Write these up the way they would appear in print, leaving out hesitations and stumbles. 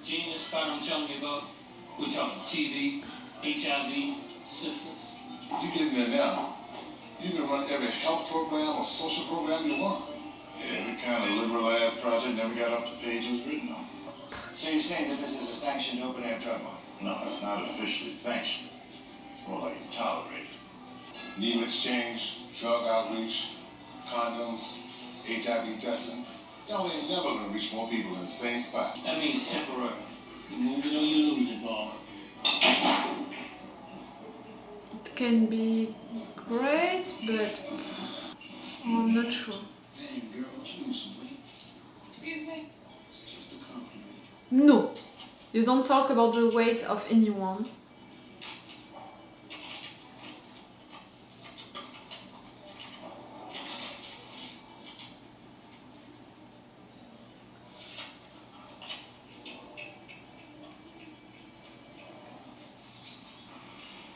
Genius spot I'm telling you about. We're talking TV, HIV, syphilis. You getting there now? You can run every health program or social program you want. Yeah, every kind of liberal-ass project never got off the page it was written on. So you're saying that this is a sanctioned open-air drug market? No, it's not officially sanctioned. It's more like it's tolerated. Needle exchange, drug outreach, condoms, HIV testing. Y'all ain't never gonna reach more people in the same spot. That means temporary. You move it or you lose it, Paul. It can be great, but I'm not sure. Dang, girl, you lose some weight. Excuse me? It's just a compliment. No, you don't talk about the weight of anyone.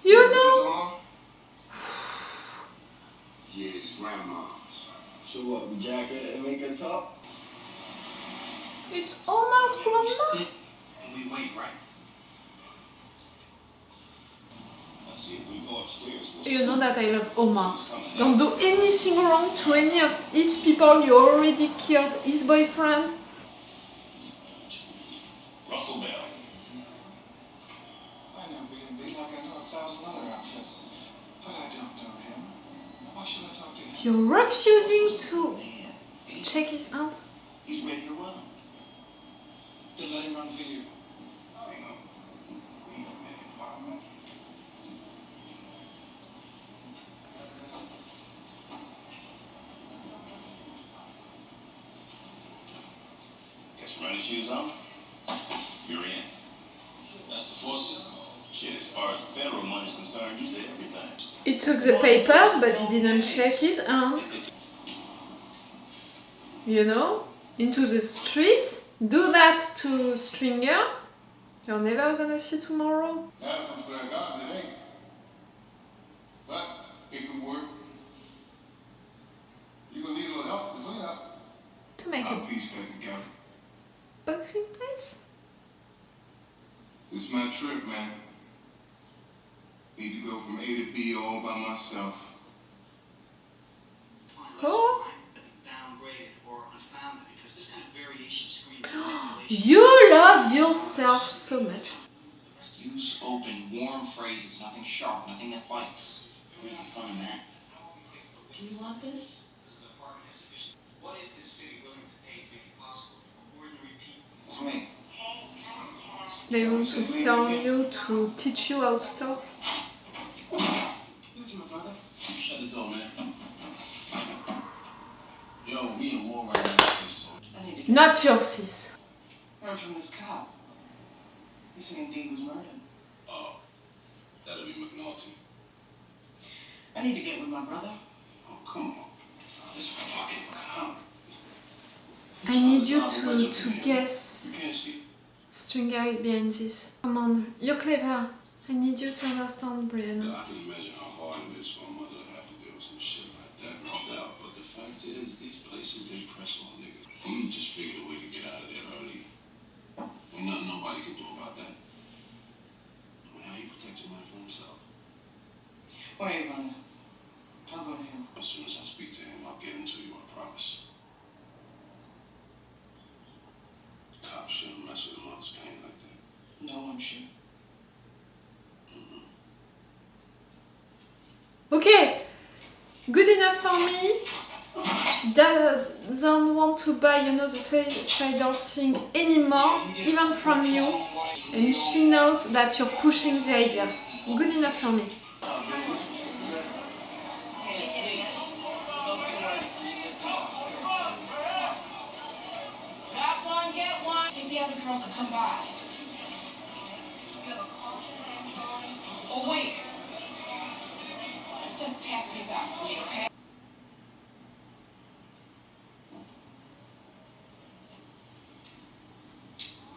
You know? Yeah, it's grandma's. So what, we jack it and make it talk? It's Omar's grandma. Sit and we wait, right? Let's see if we go upstairs. You know that I love Omar. Don't do anything wrong to any of his people. You already killed his boyfriend. Russell Bell. I know B&B like I know 1,000 other outfits. But I don't know him. Why should I talk to him? You're refusing to check his hand. He's ready to run. Then let him run for you. Get your running shoes on. You're in. That's the forces. Shit, as far as federal money's concerned, you said everything. He took the papers, but he didn't check his hand. You know, into the streets. Do that to Stringer. You're never gonna see tomorrow. Madison's Square Garden, it ain't. But it could work. You gonna need a little help to clean up. To make I'll a piece that together. boxing place. This is my trip, man. Need to go from A to B all by myself. Oh, Downgraded or unfounded because this kind of variation screams. you love yourself so much. Use open, warm phrases, nothing sharp, nothing that bites. Where's the fun in that? Do you want this? What is this city willing to pay to make it possible for ordinary people? It's me. They want to tell you to teach you how to talk. Listen, my brother. Shut the door, man. Yo, we in war right now. I need to get Not your sis. word from this cop. He said Indeed was murdered. Oh, that'll be McNulty. I need to get with my brother. Oh, come on. Just fucking come. I need you to guess. You can't see. Stringer is behind this. Come on, you're clever. I need you to understand, Brianna. I can imagine how hard it is for a mother to have to deal with some shit like that, no doubt. But the fact is, these places, they press on niggas. He just figured a way to get out of there early. Ain't nothing nobody can do about that. I mean, how you protect somebody from himself? Where are you running? I'll go to him. As soon as I speak to him, I'll get him to you, I promise. Cops shouldn't mess with a mother's pain like that. No one should. Okay, good enough for me. She doesn't want to buy, you know, the suicidal thing anymore, even from you. And she knows that you're pushing the idea. Good enough for me. Got one, get one. Get the other girls to come by. Oh, wait. Just pass these out for me, okay?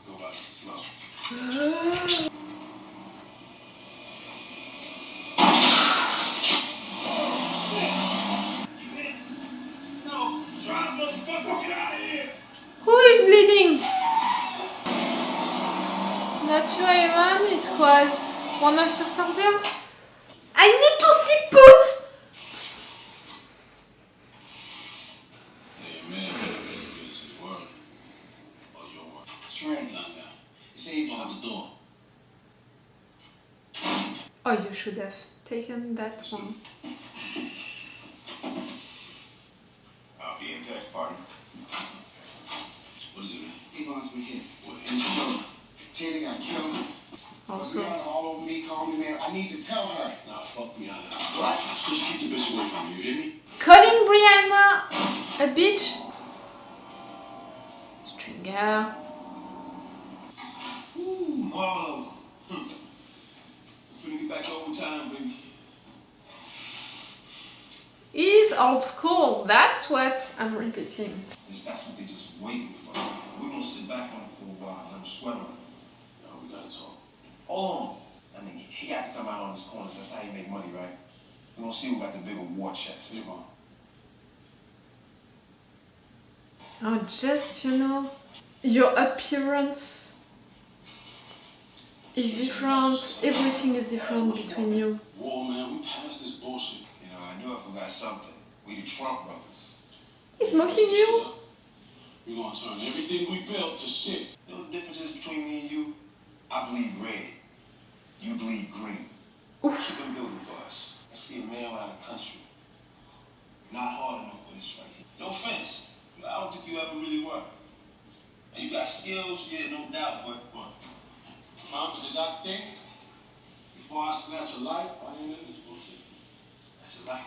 Go about it slow. No, drive, motherfucker, get out of here. Who is bleeding? was one of your soldiers? I need to see Put! Hey, man, it's his word. Or your word. Stringer. Not now. It's Avon. Shut the door. Oh, you should have taken that one. I'll be in touch, partner. What is it, man? Avon's been hit. What? And killed. Taylor got killed. Also, Brianna all over me, call me, man. I need to tell her. Nah, fuck me out of What? Just keep the bitch away from me, you hear me? calling Brianna a bitch. Stringer. Ooh, Marlo. I'm finna get back overtime, baby. He's old school, that's what I'm repeating. That's what they just waiting for. We're gonna sit back on it for a while, let them sweat on it. No, we gotta talk. Hold on. I mean, he got to come out on his corners. That's how you make money, right? We're going to see who got the bigger war chest. Come on. Oh, just, you know, your appearance is different, everything is different between you. War, man, we passed this bullshit. You know, I knew I forgot something. We the Trump brothers. He's mocking you? We're gonna turn everything we built to shit. You know the difference is between me and you? I bleed red. You bleed green. Oof. You can build it for us. Let's see a man without a country. Not hard enough for this right here. No offense, but I don't think you ever really were. And you got skills, yeah, no doubt, but because I think before I snatch a life, I ain't in this bullshit. That's a life.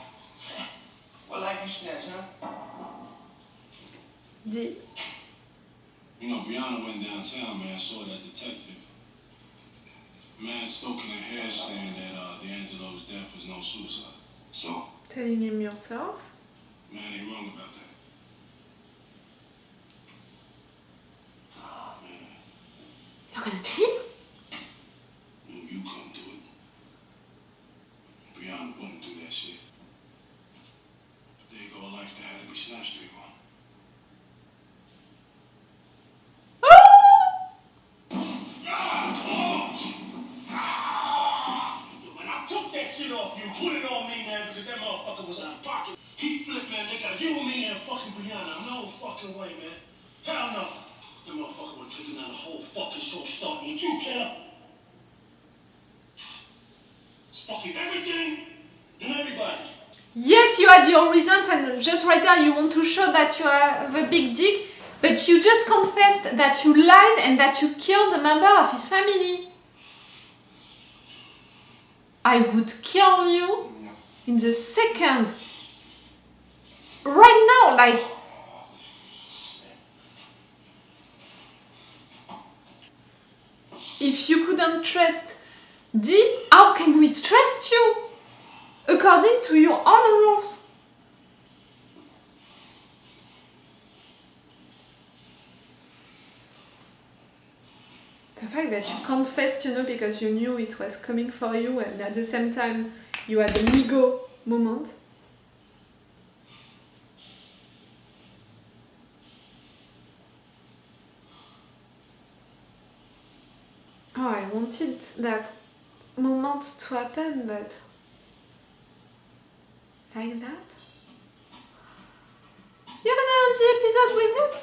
What life you snatch, huh? Deep. You know, Brianna went downtown, man, saw that detective. Man stoking her hair saying that D'Angelo's death was no suicide. So? Telling him yourself? Man ain't wrong about that. Oh, man. You're gonna tell him? No, you couldn't do it. Brianna wouldn't do that shit. There you go, a life that had to be snatched, there you go. When I took that shit off you, put it on me, man, because that motherfucker was out of pocket. He flipped, man, they got you, me, and fucking Brianna. No fucking way, man. Hell no. That motherfucker would have taken down the whole fucking show starting with you, killer. It's fucking everything and everybody. Yes, you had your reasons, and just right there you want to show that you have a big dick, but you just confessed that you lied and that you killed a member of his family. I would kill you in the second. Right now, like... If you couldn't trust Dee, how can we trust you? According to your own rules. The fact that you confessed, you know, because you knew it was coming for you, and at the same time you had an ego moment. Oh, I wanted that moment to happen, but like that? You're gonna end the episode with that?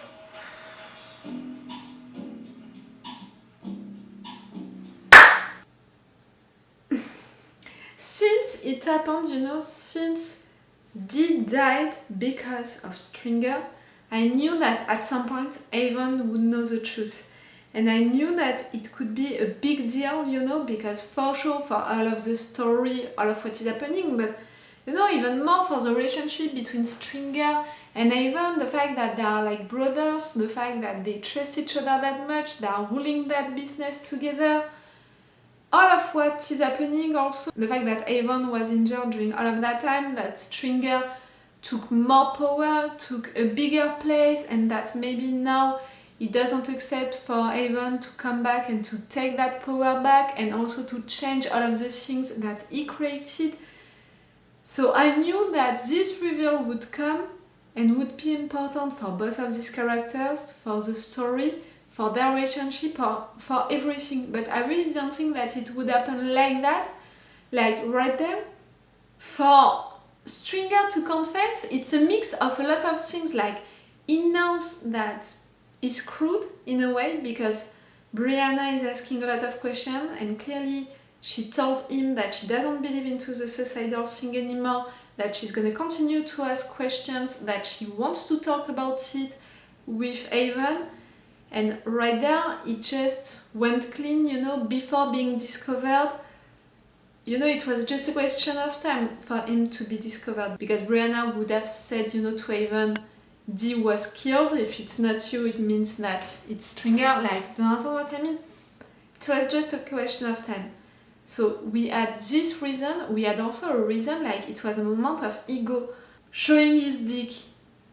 Since it happened, you know, since Dee died because of Stringer, I knew that at some point Avon would know the truth. And I knew that it could be a big deal, you know, because for sure for all of the story, all of what is happening, but you know, even more for the relationship between Stringer and Avon, the fact that they are like brothers, the fact that they trust each other that much, they are ruling that business together. All of what is happening also, the fact that Avon was injured during all of that time, that Stringer took more power, took a bigger place, and that maybe now he doesn't accept for Avon to come back and to take that power back, and also to change all of the things that he created. So I knew that this reveal would come and would be important for both of these characters, for the story, for their relationship or for everything. But I really don't think that it would happen like that, like right there. For Stringer to confess, it's a mix of a lot of things, like he knows that he's screwed in a way because Brianna is asking a lot of questions and clearly she told him that she doesn't believe into the suicidal thing anymore, that she's going to continue to ask questions, that she wants to talk about it with Avon. And right there, it just went clean, you know, before being discovered. You know, it was just a question of time for him to be discovered, because Brianna would have said, you know, to Avon, D was killed. If it's not you, it means that it's Stringer. Like, do you understand what I mean? It was just a question of time. So we had this reason. We had also a reason, like it was a moment of ego. Showing his dick.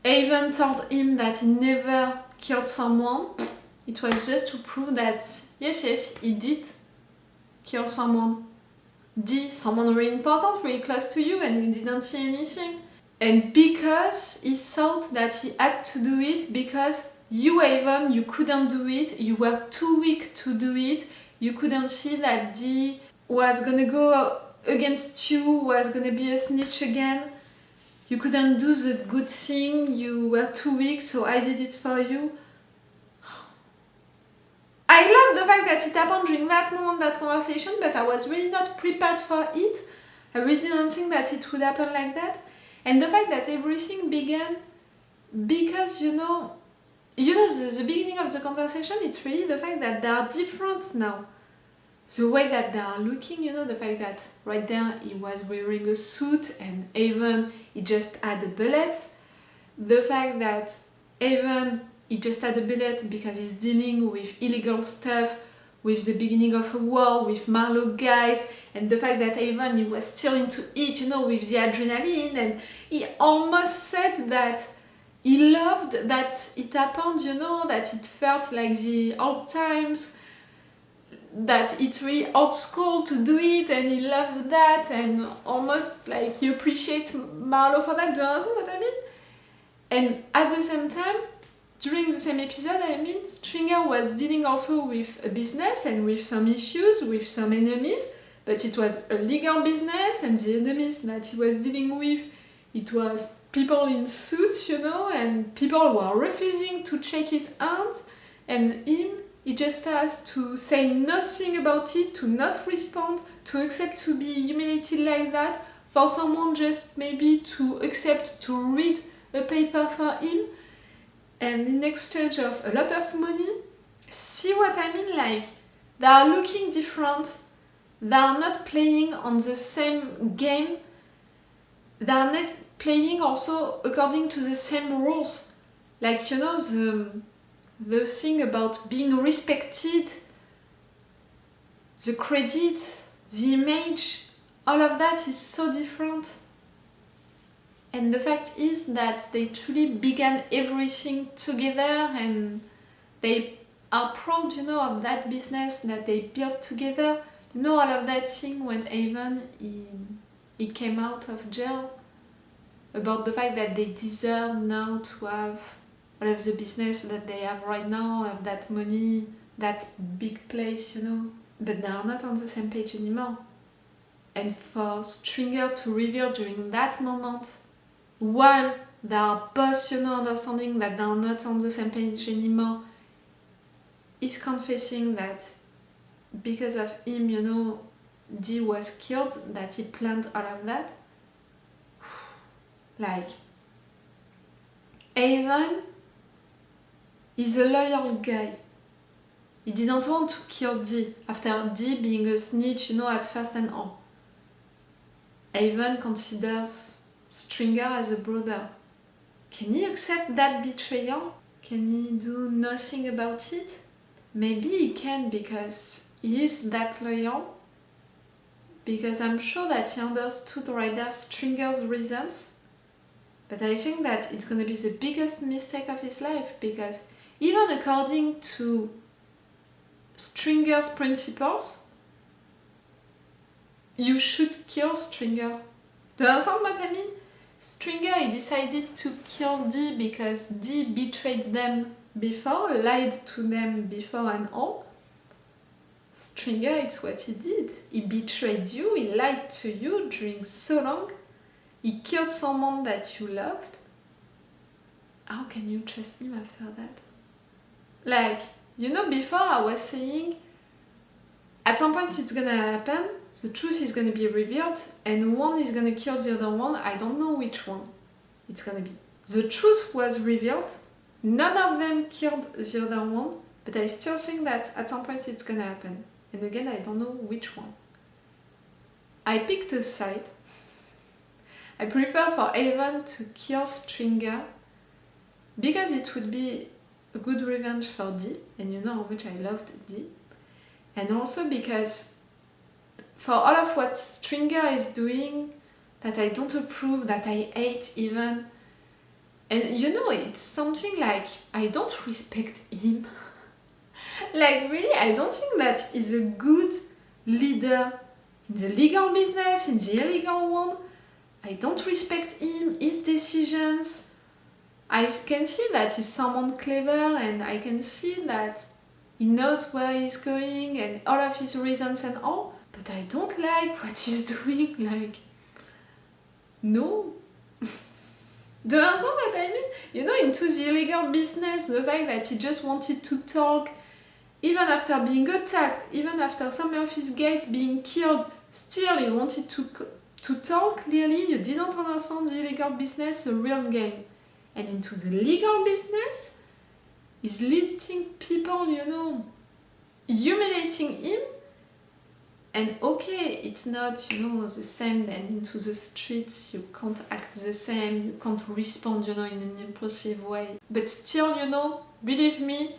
Avon told him that he never killed someone. It was just to prove that, yes, he did kill someone. D, someone really important, really close to you, and you didn't see anything. And because he thought that he had to do it, because you, Avon, you couldn't do it, you were too weak to do it, you couldn't see that D was gonna go against you, was gonna be a snitch again. You couldn't do the good thing, you were too weak, so I did it for you. I love the fact that it happened during that moment, that conversation, but I was really not prepared for it. I really didn't think that it would happen like that. And the fact that everything began because, you know, the beginning of the conversation, it's really the fact that they are different now. The way that they are looking, you know, the fact that right there he was wearing a suit and Avon, he just had a bullet. The fact that Avon, he just had a bullet because he's dealing with illegal stuff, with the beginning of a war, with Marlowe guys, and the fact that Avon, he was still into it, you know, with the adrenaline, and he almost said that he loved that it happened, you know, that it felt like the old times, that it's really old school to do it, and he loves that, and almost like he appreciates Marlowe for that. Do you understand what I mean? And at the same time, during the same episode, I mean, Stringer was dealing also with a business and with some issues, with some enemies, but it was a legal business, and the enemies that he was dealing with, it was people in suits, you know, and people who are refusing to shake his hand, and him, he just has to say nothing about it, to not respond, to accept to be humiliated like that, for someone just maybe to accept to read a paper for him, and in exchange of a lot of money. See what I mean? Like, they are looking different, they are not playing on the same game, they are not playing also according to the same rules. Like, you know, the thing about being respected, the credit, the image, all of that is so different. And the fact is that they truly began everything together, and they are proud, you know, of that business that they built together. You know, all of that thing when Avon, he came out of jail, about the fact that they deserve now to have all of the business that they have right now, have that money, that big place, you know. But they are not on the same page anymore. And for Stringer to reveal during that moment, while they are both, you know, understanding that they are not on the same page anymore, he's confessing that because of him, you know, D was killed, that he planned all of that. Like, Avon is a loyal guy. He didn't want to kill D after D being a snitch, you know, at first and all. Avon considers Stringer as a brother. Can he accept that betrayal? Can he do nothing about it? Maybe he can, because he is that loyal. Because I'm sure that he understood right there Stringer's reasons. But I think that it's gonna be the biggest mistake of his life, because even according to Stringer's principles, you should kill Stringer. Do you understand what I mean? Stringer, he decided to kill D because D betrayed them before, lied to them before and all. Stringer, it's what he did. He betrayed you, he lied to you during so long. He killed someone that you loved. How can you trust him after that? Like, you know, before I was saying, at some point it's gonna happen, the truth is gonna be revealed, and one is gonna kill the other one. I don't know which one it's gonna be. The truth was revealed, none of them killed the other one, but I still think that at some point it's gonna happen. And again, I don't know which one. I picked a side. I prefer for Avon to kill Stringer because it would be a good revenge for Dee, and you know how much I loved Dee. And also because for all of what Stringer is doing that I don't approve, that I hate even, and you know, it's something like I don't respect him. Like really, I don't think that he's a good leader in the legal business, in the illegal one. I don't respect him, his decisions. I can see that he's someone clever, and I can see that he knows where he's going and all of his reasons and all, but I don't like what he's doing, like, no. Do you understand what I mean? You know, into the illegal business, the fact that he just wanted to talk, even after being attacked, even after some of his guys being killed, still he wanted to talk. Clearly, you didn't understand the illegal business, the real game. And into the legal business, he's letting people, you know, humiliating him. And okay, it's not, you know, the same than into the streets, you can't act the same, you can't respond, you know, in an impulsive way. But still, you know, believe me,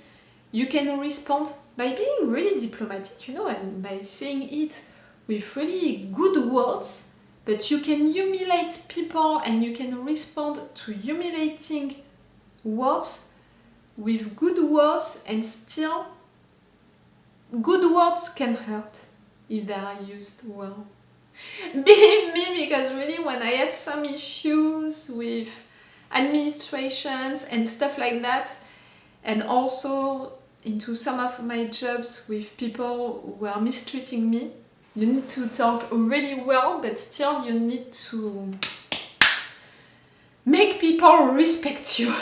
you can respond by being really diplomatic, you know, and by saying it with really good words, but you can humiliate people and you can respond to humiliating words with good words, and still good words can hurt if they are used well. Believe me, because really when I had some issues with administrations and stuff like that, and also into some of my jobs with people who are mistreating me, you need to talk really well, but still you need to make people respect you.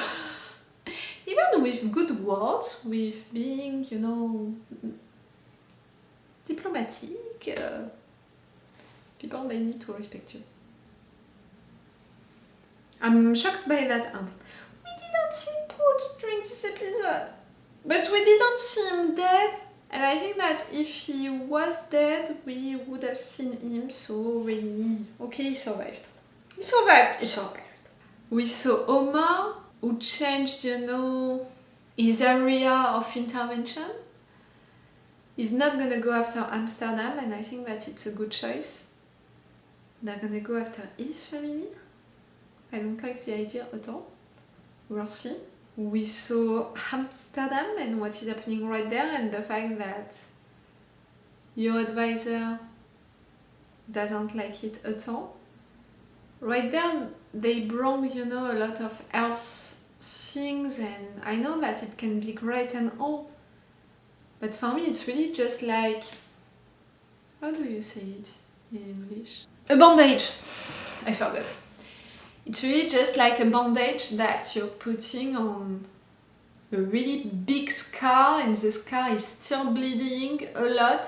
Even with good words, with being, you know, diplomatic, people, they need to respect you. I'm shocked by that end. We didn't see Pooch during this episode, but we didn't see him dead, and I think that if he was dead, we would have seen him, so really... Okay, he survived. He survived! We saw Omar, who changed, you know, his area of intervention. He's not gonna go after Hamsterdam, and I think that it's a good choice. They're gonna go after his family. I don't like the idea at all. We'll see. We saw Hamsterdam and what is happening right there, and the fact that your advisor doesn't like it at all. Right there, they brought, you know, a lot of else things, and I know that it can be great and all, but for me it's really just like, how do you say it in English? A bandage! I forgot. It's really just like a bandage that you're putting on a really big scar, and the scar is still bleeding a lot.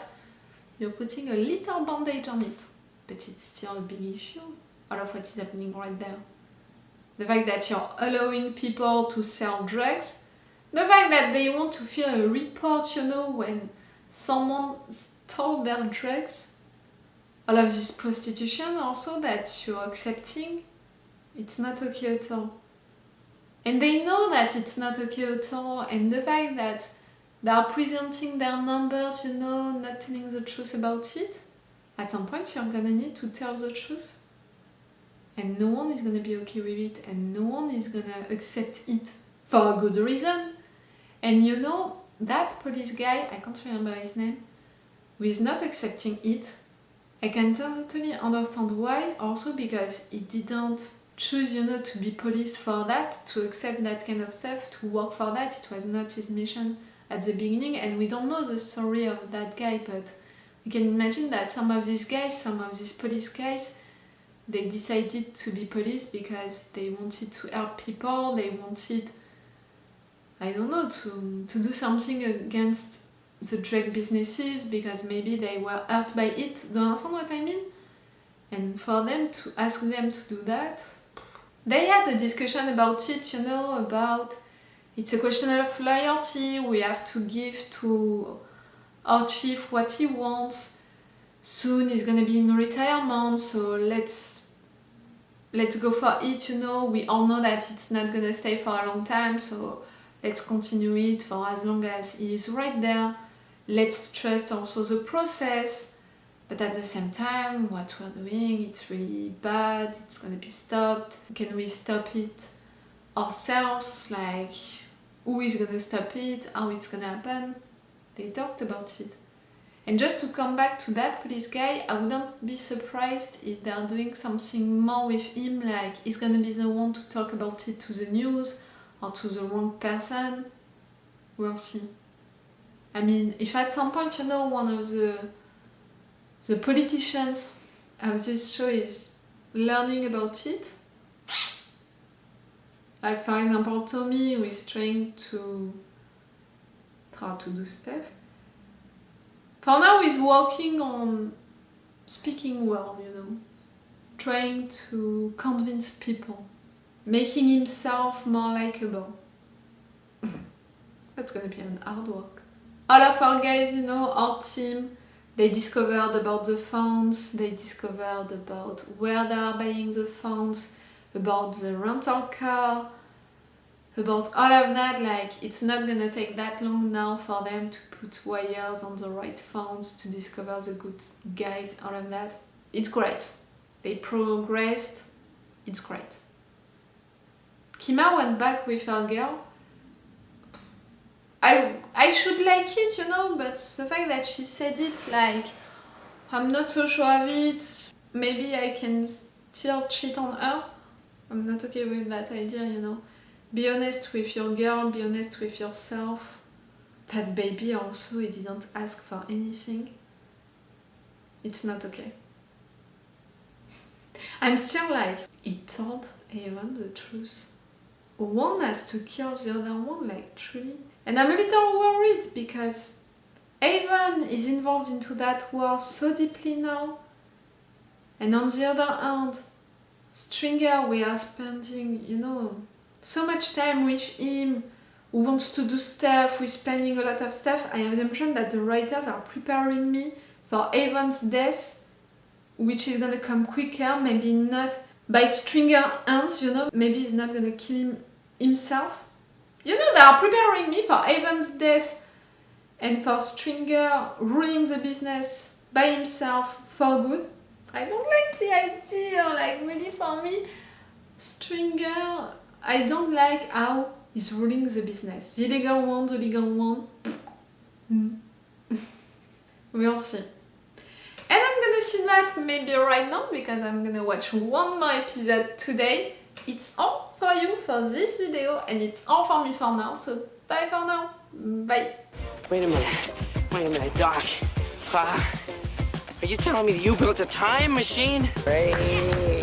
You're putting a little bandage on it, but it's still a big issue. All of what is happening right there. The fact that you're allowing people to sell drugs, the fact that they want to fill a report, you know, when someone stole their drugs, all of this prostitution also that you're accepting, it's not okay at all. And they know that it's not okay at all, and the fact that they are presenting their numbers, you know, not telling the truth about it, at some point you're gonna need to tell the truth. And no one is gonna be okay with it, and no one is gonna accept it for a good reason. And you know, that police guy, I can't remember his name, who is not accepting it, I can totally understand why, also because he didn't choose, you know, to be police for that, to accept that kind of stuff, to work for that. It was not his mission at the beginning, and we don't know the story of that guy, but you can imagine that some of these guys, some of these police guys, they decided to be police because they wanted to help people, they wanted, I don't know, to do something against the drug businesses because maybe they were hurt by it. Do you understand what I mean? And for them to ask them to do that, they had a discussion about it, you know, about it's a question of loyalty, we have to give to our chief what he wants. Soon he's gonna be in retirement, so let's go for it, you know. We all know that it's not gonna stay for a long time, so let's continue it for as long as he is right there. Let's trust also the process, but at the same time, what we're doing, it's really bad, it's gonna be stopped. Can we stop it ourselves? Like, who is gonna stop it? How it's gonna happen? They talked about it. And just to come back to that police guy, I wouldn't be surprised if they're doing something more with him, like he's gonna be the one to talk about it to the news or to the wrong person. We'll see. I mean, if at some point, you know, one of the politicians of this show is learning about it, like for example Tommy, who is trying to try to do stuff. For now he's working on speaking well, you know, trying to convince people, making himself more likable. That's gonna be an hard work. All of our guys, you know, our team, they discovered about the phones, they discovered about where they are buying the phones, about the rental car, about all of that. Like, it's not gonna take that long now for them to put wires on the right phones, to discover the good guys, all of that. It's great. They progressed, it's great. Kima went back with her girl. I should like it, you know, but the fact that she said it like, I'm not so sure of it, maybe I can still cheat on her. I'm not okay with that idea, you know. Be honest with your girl, be honest with yourself. That baby also, he didn't ask for anything. It's not okay. I'm still like, he told Avon the truth. One has to kill the other one, like truly. And I'm a little worried because Avon is involved into that war so deeply now. And on the other hand, Stringer, we are spending, you know, so much time with him, who wants to do stuff, we're spending a lot of stuff. I have the impression that the writers are preparing me for Avon's death, which is gonna come quicker, maybe not by Stringer hands, you know, maybe he's not gonna kill him himself. You know, they are preparing me for Avon's death and for Stringer ruling the business by himself for good. I don't like the idea, like really for me, Stringer, I don't like how he's ruling the business. The illegal one, the legal one. We'll see. And I'm gonna see that maybe right now because I'm gonna watch one more episode today. It's all for you for this video and it's all for me for now, so bye for now. Bye. Wait a minute, Doc. Are you telling me that you built a time machine? Hey.